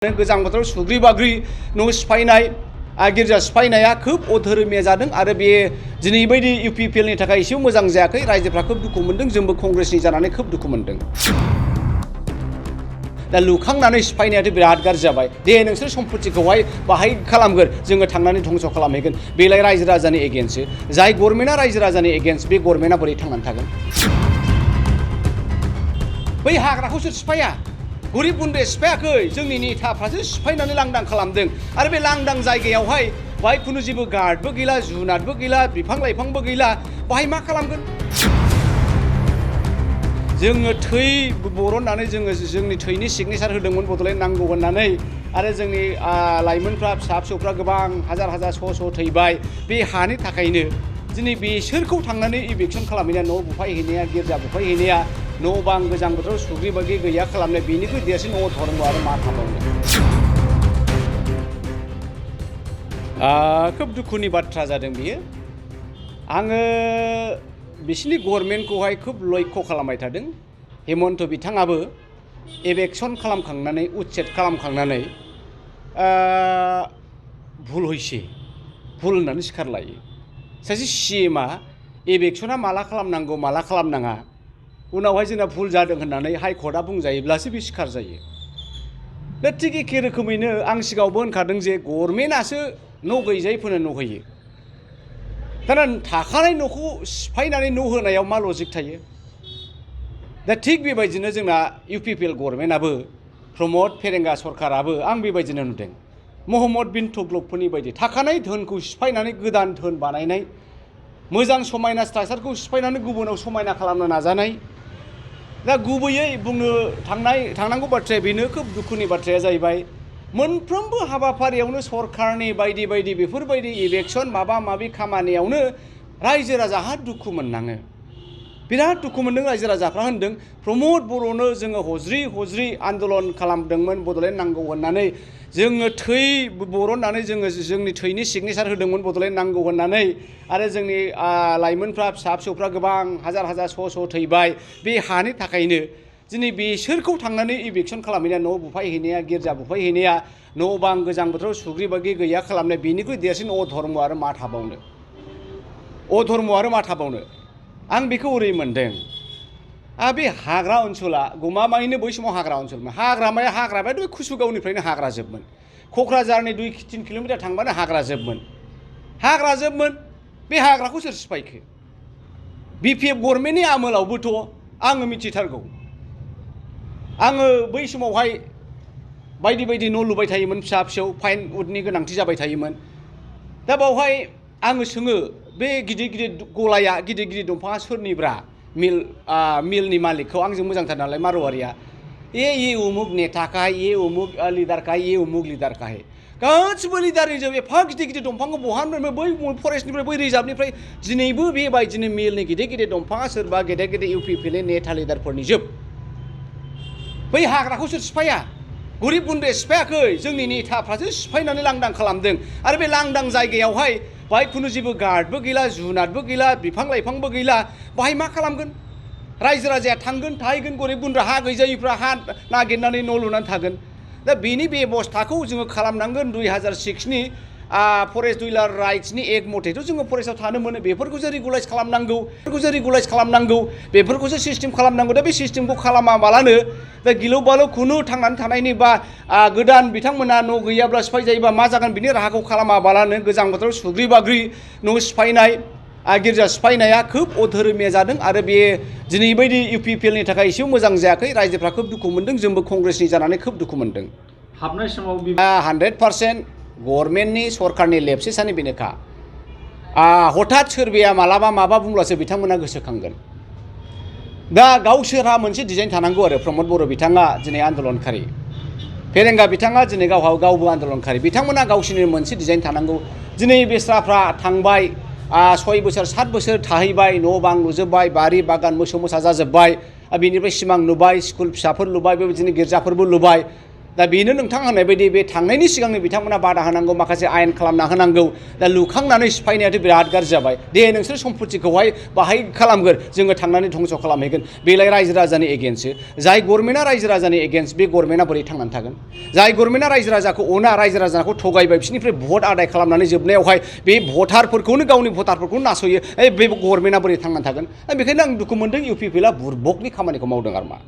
गोजां बोथोराव सुग्रि बाग्रि न' सिफायनाय गिर्जा सिफायनाया खोब अधोरोमिया जादों आरो बे दिनै बायदि इउपिपिएलनि थाखाय एसेबो मोजां जायाखै। रायजोफ्रा खोब दुखु मोनदों, जोंबो कंग्रेसनि जानानै खोब दुखु मोनदों। दा लुखांनानै सिफायनायाथ' बिराद गाज्रि जाबाय। दे नोंसोर सम्पतिखौहाय बाहाय खालामगोन, जोङो थांनानै धंस खालामहैगोन। बेलाय रायजो राजानि एगेन्स्टसो। जाय गभर्नमेन्टआ रायजो राजानि एगेन्स्ट, बे गभर्नमेन्टआ बोरै थांनानै थागोन? बै हाग्राखौ सोर सिफाया? गरिब गुन्द्राया सिफायाखै, जोंनि नेताफ्रासो सिफायनानै लांदां खालामदों। आरो बे लांदां जायगायावहाय बाहाय खुनु जेबो गार्डबो गैला, जुनारबो गैला, बिफां लाइफांबो गैला। बाहाय मा खालामगोन? जोङो थै बरननानै जोंनि थैनि सिगनेसार होदोंमोन बड'लेण्ड नांगौ होननानै, आरो जोंनि लाइमोनफ्रा फिसा फिसौफ्रा गोबां हाजार हाजार श' थैबाय। बे हानि थाखायनो दिनै बेसोरखौ थांनानै इभिकसन खालामहैनाया, न' बुफायहैनाया, गिर्जा बुफायहैनाया, न' बां गोजां बोथोराव सुग्रि बाग्रि गैया खालामनाय, बेनिख्रुइ देरसिन अधर्म आरो मा थाबावनो। खोब दुखुनि बाथ्रा जादों बियो। आङो बिसिनि गभर्नमेन्टखौहाय खोब लक्ष्य खालामबाय थादों। हेमन्त बिथाङाबो इलेक्सन खालामखांनानै, उच्चेद खालामखांनानै भुल हयसे, भुल होननानै सिखार लायो। सासे सिएमआ इलेक्सना माला खालामनांगौ माला खालामनाङा, उनावहाय जोंना भुल जादों होननानै हाइकर्टआ बुंजायोब्लासो बे सिखार जायो। दा थिग एखे रोखोमैनो आं सिगाङावबो होनखादों जे गभर्नमेन्टआसो न' गैजायैफोरनो न' होयो। दाना थाखानाय न'खौ सिफायनानै न' होनायाव मा लजिक थायो? दा थिग बेबायदिनो जोंना इउपिपिएल गभर्नमेन्टआबो, प्रमद फेरेंगा सरकाराबो आं बेबायदिनो नुदों। महम्मद बिन तुगलकफोरनि बायदि थाखानाय धोनखौ सिफायनानै गोदान धोन बानायनाय, मोजां समायना स्ट्राक्चारखौ सिफायनानै गुबुनाव समायना खालामनो नाजानाय। दा गुबैयै बुंनो थांनांगौ बाथ्राया बेनो, खोब दुखुनि बाथ्राया जाहैबाय मोनफ्रोमबो हाबाफारियावनो सरकारनि बायदि बायदि बेफोरबायदि इलेक्सन माबा माबि खामानियावनो रायजो राजाहा दुखु मोननाङो। बिराद दुखु मोनदों रायजो राजाफ्रा। होनदों प्रमद बर'नो जोङो हज्रि हज्रि आन्दलन खालामदोंमोन बड'लेण्ड नांगौ होननानै, जोङो थै बरननानै जोंनि थैनि सिगनेसार होदोंमोन बड'लेण्ड नांगौ होननानै, आरो जोंनि लाइमोनफ्रा फिसा फिसौफ्रा गोबां हाजार हाजार श' थैबाय। बे हानि थाखायनो दिनै बेसोरखौ थांनानै इभिकसन खालामहैनाया, न' बुफायहैनाया, गिर्जा बुफायहैनाया, न' बां गोजां बोथोराव सुग्रि बाग्रि गैया खालामनाय, बेनिख्रुइ देरसिन अधर्म आरो मा थाबावनो। अधर्म आरो मा थाबावनो। आं बेखौ ओरै मोनदों, बे हाग्रा ओनसोला गमामायैनो बै समाव हाग्रा ओनसोलमोन। हाग्रामायाथ' बे कुसुगावनिफ्रायनो हाग्रा जोबमोन। क'क्राझारनि 2-3 किल'मिटार थांबानो हाग्रा जोबमोन। बे हाग्राखौ सोर सिफायखो? बिपिएफ गभर्नमेन्टनि आमोलावबोथ' आङो मिथिथारगौ। आङो बै समावहाय बायदि बायदि न' लुबाय थायोमोन, फिसा फिसौ फाइन उडनि गोनांथि जाबाय थायोमोन। दा बावहाय आङो सोङो, बे गिदिर गिदिर गलाया, गिदिर गिदिर दंफाङा सोरनिब्रा? मिलनि मालिकखौ। आंजों मोजांथार नालाय मारवारिया। ये उमुक नेता का है, ये उमुक लिडार का है, ये उमुक लिडार का है। गासिबो लिडारनि जोब एफा गिदिर गिदिर दंफांखौ बहानिफ्राय, बै फरेस्टनिफ्राय, बै रिजार्भनिफ्राय दिनैबो बेबायदिनो मिलनि गिदिर गिदिर दंफाङा सोरबा गेदेर गेदेर इउपिपिएलनि नेता लिडारफोरनि जोब। बै हाग्राखौ सोर सिफाया? गरिब गुन्द्राया सिफायाखै, जोंनि नेताफ्रासो सिफायनानै लांदां खालामदों। आरो बे लांदां जायगायावहाय बाहाय खुनु जेबो गार्डबो गैला, जुनारबो गैला, बिफां लाइफांबो गैला। बाहाय मा खालामगोन? रायजो राजाया थांगोन थाहैगोन, गरिब गुन्द्रा हा गैजायिफ्रा हा नागिरनानै न' लुनानै थागोन। दा बेनि बेबस्थाखौ जोङो खालामनांगोन। 2006नि फरेस्ट डिलार राइट्सनि एक्ट मथेथ' जोङो फरेस्टआव थानो मोनो। बेफोरखौसो रेगुलाइज खालामनांगौ, बेफोरखौसो सिस्टेम खालामनांगौ। दा बे सिस्टेमखौ खालामाबालानो दा गिलु बालु खुनु थांनानै थानायनि बा गोदान बिथांमोना न' गैयाब्ला सिफाय जायोबा मा जागोन, बिनि राहाखौ खालामाबालानो गोजां बोथोराव सुग्रि बाग्रि न' सिफायनाय, गिर्जा सिफायनाया खोब अधोरोमिया जादों। आरो बे दिनै बायदि इउपिपिएलनि थाखाय एसेबो मोजां जायाखै। रायजोफ्रा खोब दुखु मोनदों, जोंबो कंग्रेसनि जानानै खोब दुखु मोनदों। हाबनाय समाव 100% गभर्नमेन्टनि सरकारनि लेबसेसानो बेनोखा। हठाৎ सोरबाया मालाबा माबा बुंब्लासो बिथांमोना गोसोखांगोन। दा गावसोरहा मोनसे डिजाइन थानांगौ आरो। प्रमद बर' बिथाङा दिनै आन्दलनखारि, फेरेंगा बिथाङा दिनै गावबो आन्दलनखारि। बिथांमोना गावसोरनि मोनसे डिजाइन थानांगौ। दिनै बेस्राफ्रा थांबाय, 6 बोसोर 7 बोसोर थाहैबाय, न' बां लुजोब्बाय, बारि बागान मोसौ मोसा जाजोब्बाय, बेनिफ्राय सिमां नुबाय, स्कुल फिसाफोर लुबाय, बेबायदिनो गिर्जाफोरबो लुबाय। दा बेनो नोंथां होननाय बायदि बे थांनायनि सिगांनो बिथांमोना बादा होनांगौ माखासे आयेन खालामना होनांगौ दा लुखांनानै सिफायनायाथ' बिराद गाज्रि जाबाय दे नोंसोर सम्पतिखौहाय बाहाय खालामगोन जोङो थांनानै धंस' खालामहैगोन बेलाय रायजो राजानि एगेन्स्टसो जाय गभर्नमेन्टआ रायजो राजानि एगेन्स्ट बे गभर्नमेन्टआ बोरै थांनानै थागोन जाय गभर्नमेन्टआ रायजो राजाखौ अना रायजो राजाखौ थगायबाय बिसोरनिफ्राय भट आदाय खालामनानै जोबनायावहाय बे भटारफोरखौनो गावनि भटारफोरखौनो नासयो बे गभर्नमेन्टआ बोरै थांनानै थागोन बेखायनो आं दुखु मोनदों इउ पि पि एलआ बुरबकनि खामानिखौ मावदों आरो मा